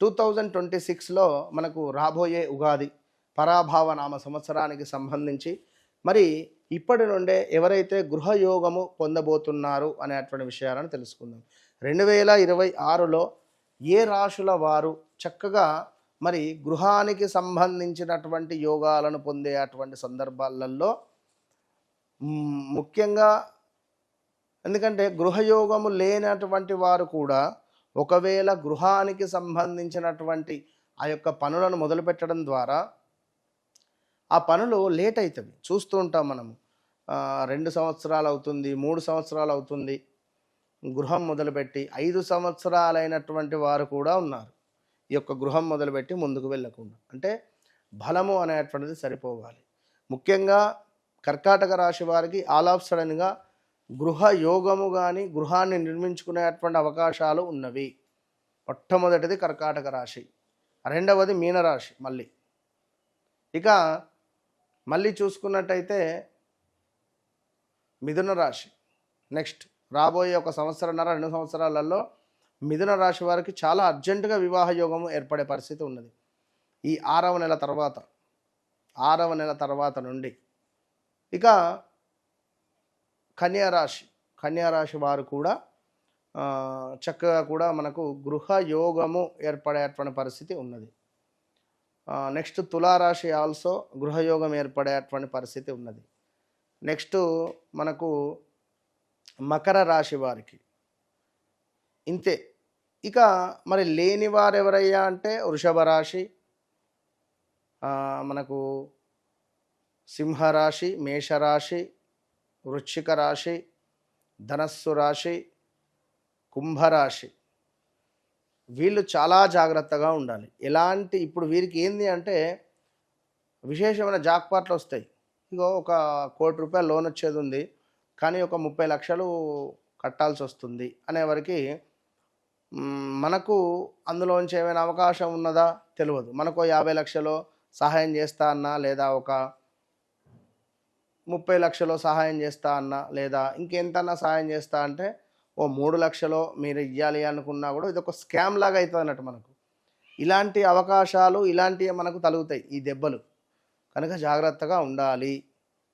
2026లో మనకు రాబోయే ఉగాది పరాభావ నామ సంవత్సరానికి సంబంధించి మరి ఇప్పటి నుండే ఎవరైతే గృహయోగము పొందబోతున్నారు అనేటువంటి విషయాలను తెలుసుకుందాం. 2026లో ఏ రాశుల వారు చక్కగా మరి గృహానికి సంబంధించినటువంటి యోగాలను పొందే అటువంటి సందర్భాలలో ముఖ్యంగా, ఎందుకంటే గృహయోగము లేనటువంటి వారు కూడా ఒకవేళ గృహానికి సంబంధించినటువంటి ఆ యొక్క పనులను మొదలుపెట్టడం ద్వారా ఆ పనులు లేట్ అవుతుంది. చూస్తూ ఉంటాం మనము. 2 సంవత్సరాలు అవుతుంది, 3 సంవత్సరాలు అవుతుంది గృహం మొదలుపెట్టి. 5 సంవత్సరాలైనటువంటి వారు కూడా ఉన్నారు ఈ యొక్క గృహం మొదలుపెట్టి ముందుకు వెళ్ళకుండా. అంటే బలము అనేటువంటిది సరిపోవాలి. ముఖ్యంగా కర్కాటక రాశి వారికి ఆల్ ఆఫ్ సడన్గా గృహ యోగము కానీ గృహాన్ని నిర్మించుకునేటువంటి అవకాశాలు ఉన్నవి. మొట్టమొదటిది కర్కాటక రాశి, రెండవది మీనరాశి. ఇక మళ్ళీ చూసుకున్నట్టయితే మిథున రాశి. నెక్స్ట్ రాబోయే 1 సంవత్సరంన్నర 2 సంవత్సరాలలో మిథున రాశి వారికి చాలా అర్జెంటుగా వివాహ యోగము ఏర్పడే పరిస్థితి ఉన్నది. ఈ 6వ నెల తర్వాత నుండి. ఇక కన్యారాశి వారు కూడా చక్కగా కూడా మనకు గృహ యోగము ఏర్పడేటువంటి పరిస్థితి ఉన్నది. నెక్స్ట్ తులారాశి ఆల్సో గృహయోగం ఏర్పడేటువంటి పరిస్థితి ఉన్నది. నెక్స్ట్ మనకు మకర రాశి వారికి ఇంతే. ఇక మరి లేని వారు ఎవరయ్యా అంటే వృషభ రాశి, మనకు సింహరాశి, మేషరాశి, వృశ్చిక రాశి, ధనస్సు రాశి, కుంభరాశి. వీళ్ళు చాలా జాగ్రత్తగా ఉండాలి. ఇప్పుడు వీరికి ఏంది అంటే విశేషమైన జాక్పాట్లు వస్తాయి. ఇగో ఒక ₹1 కోటి లోన్ వచ్చేది ఉంది, కానీ ఒక 30 లక్షలు కట్టాల్సి వస్తుంది అనేవరకు మనకు అందులోంచి ఏమైనా అవకాశం ఉన్నదా తెలియదు. మనకు 50 లక్షలు సహాయం చేస్తా అన్నా, లేదా ఒక 30 లక్షలు సహాయం చేస్తా అన్నా, లేదా ఇంకెంతన్నా సహాయం చేస్తా అంటే 3 లక్షలు మీరు ఇవ్వాలి అనుకున్నా కూడా ఇది ఒక స్కామ్ లాగా అవుతుంది అన్నట్టు. మనకు ఇలాంటి అవకాశాలు ఇలాంటివి మనకు తగులుతాయి ఈ దెబ్బలు. కనుక జాగ్రత్తగా ఉండాలి.